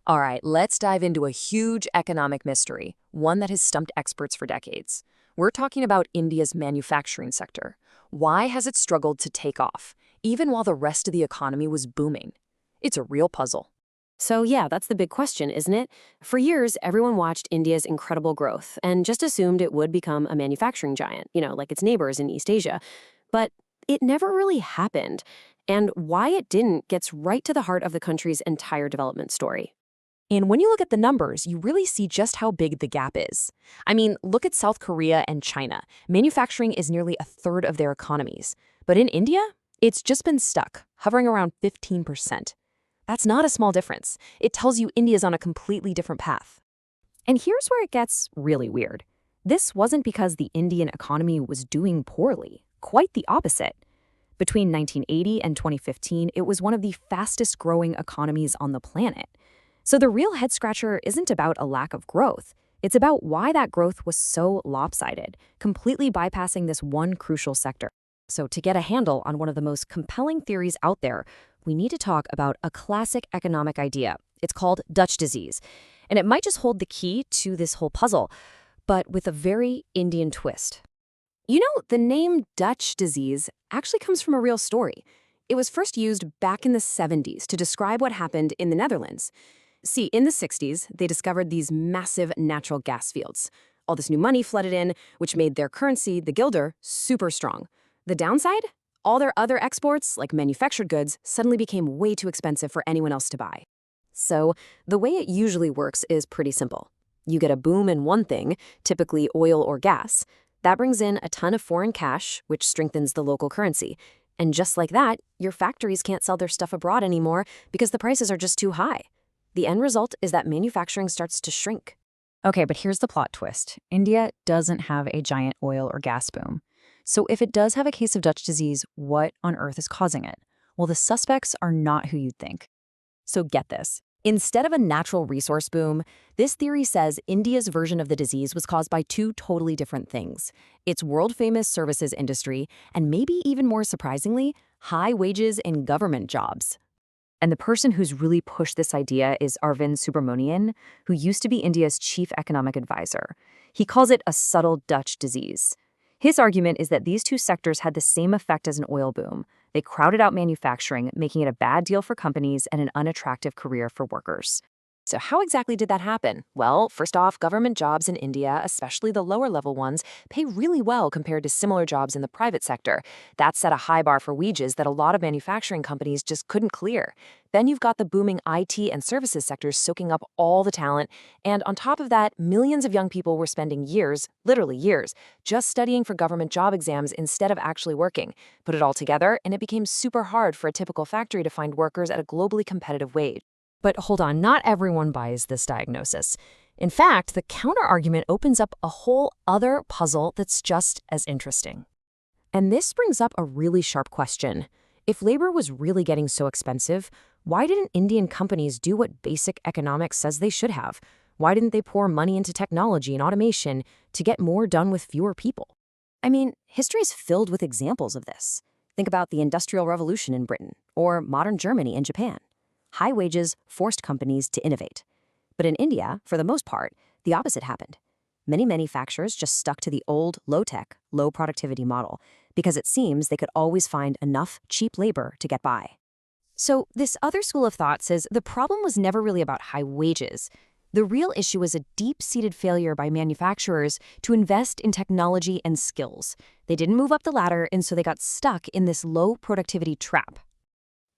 All right, let's dive into a huge economic mystery, one that has stumped experts for decades. We're talking about India's manufacturing sector. Why has it struggled to take off, even while the rest of the economy was booming? It's a real puzzle. So, yeah, that's the big question, isn't it? For years, everyone watched India's incredible growth and just assumed it would become a manufacturing giant, like its neighbors in East Asia. But it never really happened. And why it didn't gets right to the heart of the country's entire development story. And when you look at the numbers, you really see just how big the gap is. I mean, look at South Korea and China. Manufacturing is nearly a third of their economies. But in India, it's just been stuck, hovering around 15%. That's not a small difference. It tells you India's on a completely different path. And here's where it gets really weird. This wasn't because the Indian economy was doing poorly. Quite the opposite. Between 1980 and 2015, it was one of the fastest growing economies on the planet. So the real head-scratcher isn't about a lack of growth. It's about why that growth was so lopsided, completely bypassing this one crucial sector. So to get a handle on one of the most compelling theories out there, we need to talk about a classic economic idea. It's called Dutch disease. And it might just hold the key to this whole puzzle, but with a very Indian twist. The name Dutch disease actually comes from a real story. It was first used back in the 70s to describe what happened in the Netherlands. See, in the 60s, they discovered these massive natural gas fields. All this new money flooded in, which made their currency, the guilder, super strong. The downside? All their other exports, like manufactured goods, suddenly became way too expensive for anyone else to buy. So, the way it usually works is pretty simple. You get a boom in one thing, typically oil or gas. That brings in a ton of foreign cash, which strengthens the local currency. And just like that, your factories can't sell their stuff abroad anymore because the prices are just too high. The end result is that manufacturing starts to shrink. Okay, but here's the plot twist. India doesn't have a giant oil or gas boom. So if it does have a case of Dutch disease, what on earth is causing it? Well, the suspects are not who you'd think. So get this. Instead of a natural resource boom, this theory says India's version of the disease was caused by two totally different things. Its world-famous services industry, and maybe even more surprisingly, high wages in government jobs. And the person who's really pushed this idea is Arvind Subramanian, who used to be India's chief economic advisor. He calls it a subtle Dutch disease. His argument is that these two sectors had the same effect as an oil boom. They crowded out manufacturing, making it a bad deal for companies and an unattractive career for workers. So how exactly did that happen? Well, first off, government jobs in India, especially the lower-level ones, pay really well compared to similar jobs in the private sector. That set a high bar for wages that a lot of manufacturing companies just couldn't clear. Then you've got the booming IT and services sectors soaking up all the talent, and on top of that, millions of young people were spending years, literally years, just studying for government job exams instead of actually working. Put it all together, and it became super hard for a typical factory to find workers at a globally competitive wage. But hold on, not everyone buys this diagnosis. In fact, the counterargument opens up a whole other puzzle that's just as interesting. And this brings up a really sharp question. If labor was really getting so expensive, why didn't Indian companies do what basic economics says they should have? Why didn't they pour money into technology and automation to get more done with fewer people? I mean, history is filled with examples of this. Think about the Industrial Revolution in Britain or modern Germany and Japan. High wages forced companies to innovate. But in India, for the most part, the opposite happened. Many manufacturers just stuck to the old, low-tech, low-productivity model because it seems they could always find enough cheap labor to get by. So this other school of thought says the problem was never really about high wages. The real issue was a deep-seated failure by manufacturers to invest in technology and skills. They didn't move up the ladder, and so they got stuck in this low-productivity trap.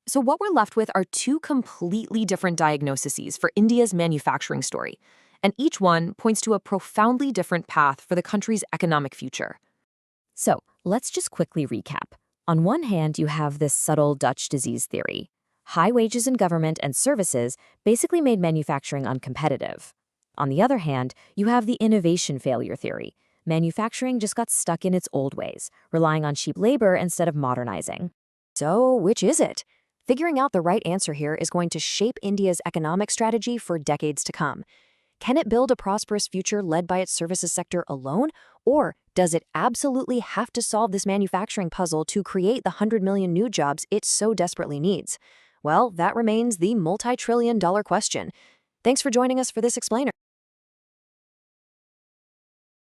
So what we're left with are two completely different diagnoses for India's manufacturing story, and each one points to a profoundly different path for the country's economic future. So let's just quickly recap. On one hand, you have this subtle Dutch disease theory. High wages in government and services basically made manufacturing uncompetitive. On the other hand, you have the innovation failure theory. Manufacturing just got stuck in its old ways, relying on cheap labor instead of modernizing. So which is it? Figuring out the right answer here is going to shape India's economic strategy for decades to come. Can it build a prosperous future led by its services sector alone? Or does it absolutely have to solve this manufacturing puzzle to create the 100 million new jobs it so desperately needs? Well, that remains the multi-trillion-dollar question. Thanks for joining us for this explainer.